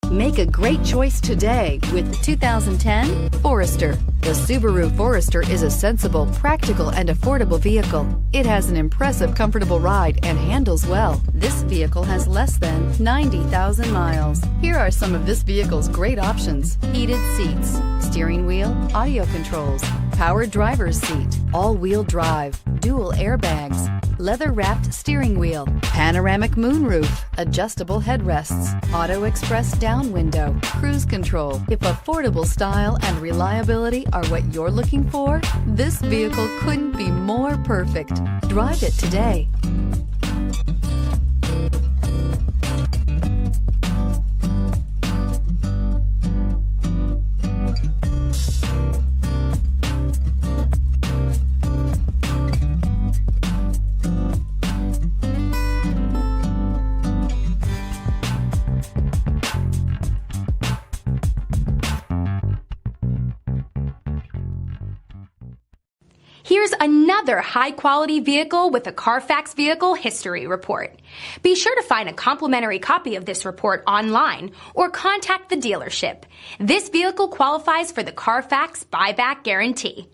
Make a great choice today with the 2010 Forester. The Subaru Forester is a sensible, practical, and affordable vehicle. It has an impressive, comfortable ride and handles well. This vehicle has less than 90,000 miles. Here are some of this vehicle's great options: heated seats, steering wheel audio controls, power driver's seat, all-wheel drive, dual airbags, leather-wrapped steering wheel, panoramic moonroof, adjustable headrests, auto express down window, cruise control. If affordable style and reliability are what you're looking for, this vehicle couldn't be more perfect. Drive it today. Here's another high-quality vehicle with a Carfax Vehicle History Report. Be sure to find a complimentary copy of this report online or contact the dealership. This vehicle qualifies for the Carfax Buyback Guarantee.